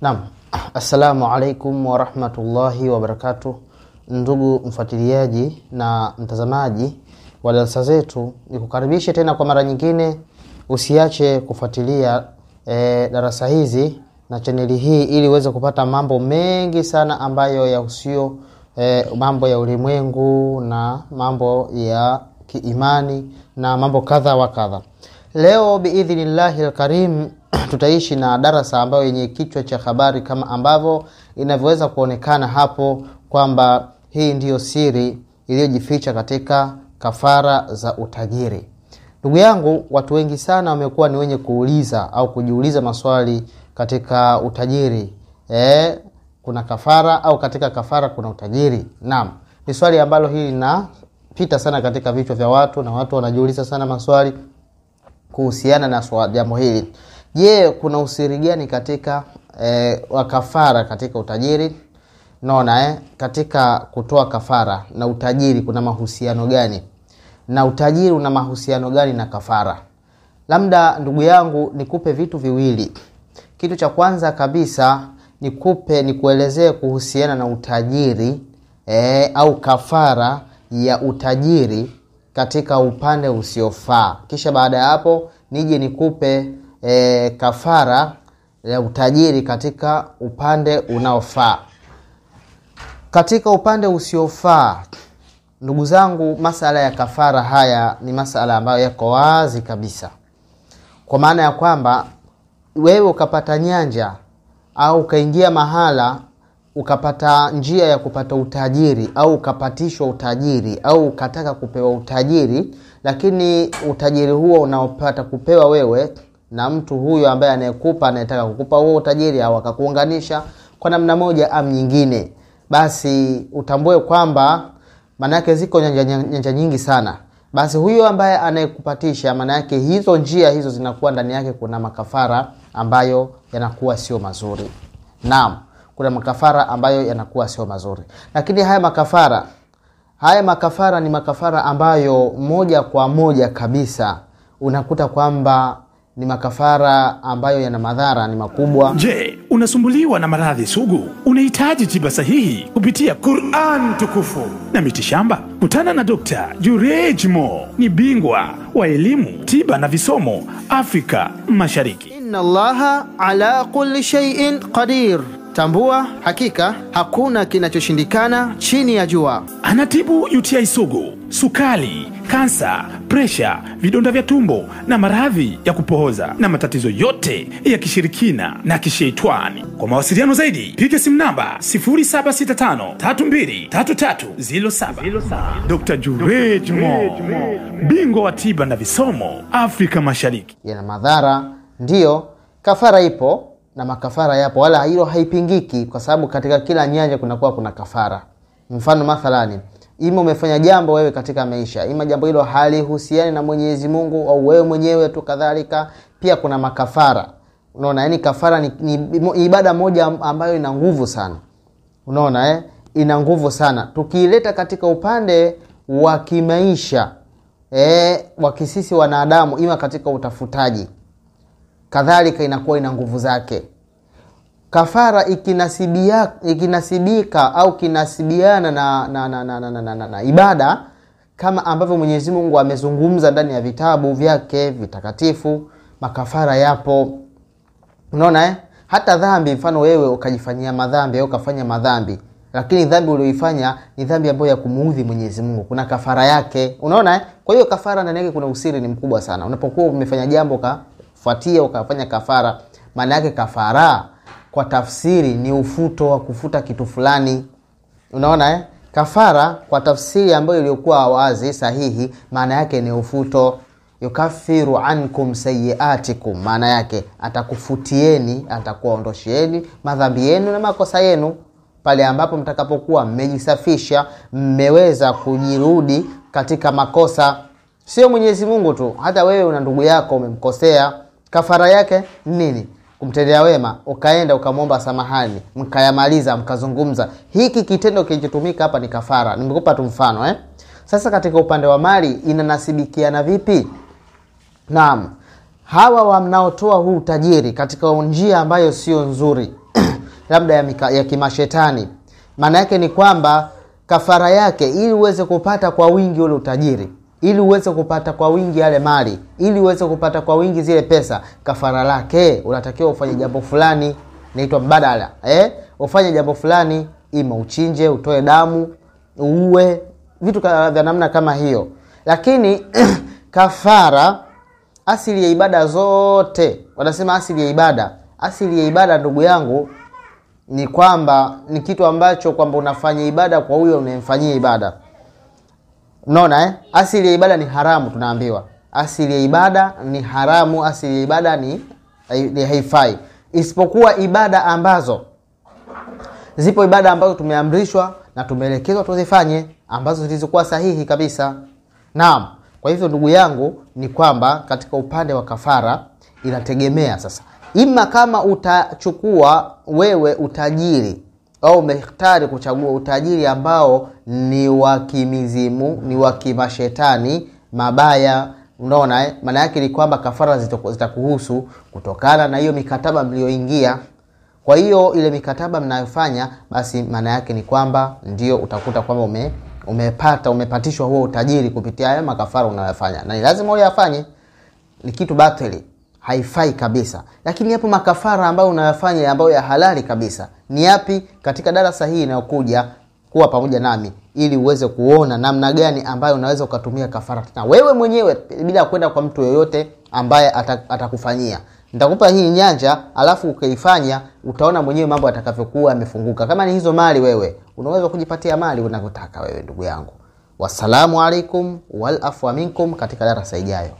Naam, assalamu alaikum wa rahmatullahi wa barakatuh. Ndugu mfuatiliaji na mtazamaji wa darasa zetu, nikukaribishe tena kwa mara nyingine. Usiache kufuatilia darasa hizi na chaneli hii ili uweze kupata mambo mengi sana ambayo yahusio mambo ya ulimwengu na mambo ya kiimani na mambo kadha wa kadha. Leo biidhnillahil karim tutaishi na darasa ambayo yenye kichwa cha habari kama ambavyo inavyoweza kuonekana hapo, kwamba hii ndiyo siri iliyojificha katika kafara za utajiri. Ndugu yangu, watu wengi sana wamekuwa ni wenye kuuliza au kujiuliza maswali katika utajiri. Kuna kafara au katika kafara kuna utajiri? Naam, ni swali ambalo hili linapita sana katika vichwa vya watu na watu wanajiuliza sana maswali kuhusiana na jambo hili. Je, kuna usiri gani katika wa kafara katika utajiri? Naona katika kutoa kafara na utajiri kuna mahusiano gani? Na utajiri una mahusiano gani na kafara? Labda ndugu yangu nikupe vitu viwili. Kitu cha kwanza kabisa nikuelezee kuhusiana na utajiri au kafara ya utajiri katika upande usiofaa. Kisha baada ya hapo nije nikupe kafara ya utajiri katika upande unaofaa. Katika upande usiofaa, ndugu zangu, masala ya kafara haya ni masala ambayo yako wazi kabisa. Kwa maana ya kwamba wewe ukapata nyanja au ukaingia mahala ukapata njia ya kupata utajiri au ukapatishwa utajiri au ukataka kupewa utajiri, lakini utajiri huo unaopata kupewa wewe na mtu huyo ambaye anayekupa anayetaka kukupa huo utajiri au akakuunganisha kwa namna moja au nyingine, basi utambue kwamba maana yake ziko nyanja nyingi sana. Basi huyo ambaye anayekupatisha, maana yake hizo njia hizo zinakuwa ndani yake kuna makafara ambayo yanakuwa sio mazuri. Naam, kuna makafara ambayo yanakuwa sio mazuri. Lakini haya makafara ni makafara ambayo moja kwa moja kabisa unakuta kwamba ni makafara ambayo yana madhara ni makubwa. Je, unasumbuliwa na maradhi sugu? Unahitaji tiba sahihi kupitia Qur'an tukufu na mitishamba? Kutana na Dr. Jureej Mo, ni bingwa wa elimu, tiba na visomo Afrika Mashariki. Inna Allaha ala kulli shay'in qadir. Tambua hakika hakuna kinachoshindikana chini ya jua. Anatibu UTI sugu, sukari, kansa, presha, vidonda vya tumbo na maradhi ya kupohoza na matatizo yote ya kishirikina na kisheitani. Kwa mawasiliano zaidi piga simu namba 0765323307. Dr. Jureej Mo, bingwa wa tiba na visomo Afrika Mashariki. Yana madhara, ndio. Kafara ipo na makafara yapo, wala hilo haipingiki, kwa sababu katika kila nyanja kuna kafara. Mfano mathalani, ima umefanya jambo wewe katika maisha, ima jambo hilo halihusiani na Mwenyezi Mungu au wewe mwenyewe tu kadhalika, pia kuna makafara. Unaona, yani kafara ni ibada moja ambayo ina nguvu sana. Unaona ina nguvu sana. Tukiileta katika upande wa kimaisha wa kisisi wanadamu, ima katika utafutaji, kadhalika inakuwa ina nguvu zake. Kafara ikinasibika au kinasibiana na ibada kama ambavyo Mwenyezi Mungu amezungumza ndani ya vitabu vyake vitakatifu, makafara yapo. Unaona hata dhambi, mfano wewe ukajifanyia madhambi au ukafanya madhambi, lakini dhambi uliyoifanya ni dhambi ambayo ya kumuudhi Mwenyezi Mungu, kuna kafara yake. Unaona kwa hiyo kafara ndani yake kuna usiri ni mkubwa sana. Unapokuwa umefanya jambo fuatia ukafanya kafara, maana yake kafara kwa tafsiri ni ufuto wa kufuta kitu fulani. Unaona kafara kwa tafsiri ambayo iliyokuwa wazi sahihi, maana yake ni ufuto. Yukafiru ankum sayiatikum, maana yake atakufutieni, atakuondoshieni madhambi yenu na makosa yenu pale ambapo mtakapokuwa mmejisafisha, mmeweza kujirudi katika makosa. Sio Mwenyezi Mungu tu, hata wewe una ndugu yako umemkosea, kafara yake nini? Kumtendea wema, ukaenda ukamwomba samahani, mkayamaliza, mkazungumza. Hiki kitendo kilichotumika hapa ni kafara. Nimekupa tu mfano Sasa katika upande wa mali inanasibikiana vipi? Naam, hawa wanaotoa huu utajiri katika njia ambayo sio nzuri labda ya kimashetani, maana yake ni kwamba kafara yake, ili uweze kupata kwa wingi ule utajiri, ili uweze kupata kwa wingi yale mali, ili uweze kupata kwa wingi zile pesa, kafara lake unatakiwa ufanye jambo fulani, inaitwa mbadala. Ufanye jambo fulani, ima uchinje, utoe damu, uue, vitu vya namna kama hiyo. Lakini kafara, asili ya ibada zote, wanasema asili ya ibada ndugu yangu ni kwamba ni kitu ambacho kwamba unafanya ibada kwa huyo unayemfanyia ibada. Unaona asili ya ibada ni haramu, tunaambiwa asili ya ibada ni haramu, asili ya ibada ni haifai, isipokuwa ibada ambazo zipo, ibada ambazo tumeamrishwa na tumeelekezwa tuzifanye, ambazo zilizokuwa sahihi kabisa. Naam, kwa hivyo ndugu yangu ni kwamba katika upande wa kafara inategemea sasa, ima kama utachukua wewe utajiri au umehtari kuchagua utajiri ambao ni wa kimizimu, ni wa kimashetani mabaya, unaona maana yake ni kwamba kafara zitakuhusu kutokana na hiyo mikataba mlioingia. Kwa hiyo ile mikataba mnayofanya, basi maana yake ni kwamba ndio utakuta kwamba umepatishwa huo utajiri kupitia haya makafara unayofanya, na ni lazima uyafanye, ni kitu batili, haifai kabisa. Lakini hapo makafara ambayo unayofanya ambayo ya halali kabisa ni yapi? Katika darasa hii inayokuja kuwa pamoja nami ili uweze kuona namna gani ambayo unaweza ukatumia kafara tena wewe mwenyewe bila kwenda kwa mtu yoyote ambaye atakufanyia. Nitakupa hii nyanja, alafu ukaifanya, utaona mwenyewe mambo atakavyokuwa yamefunguka. Kama ni hizo mali, wewe unaweza kujipatia mali unavyotaka wewe ndugu yangu. Wassalamu alaikum wal afwa minkum, katika darasa ijayo.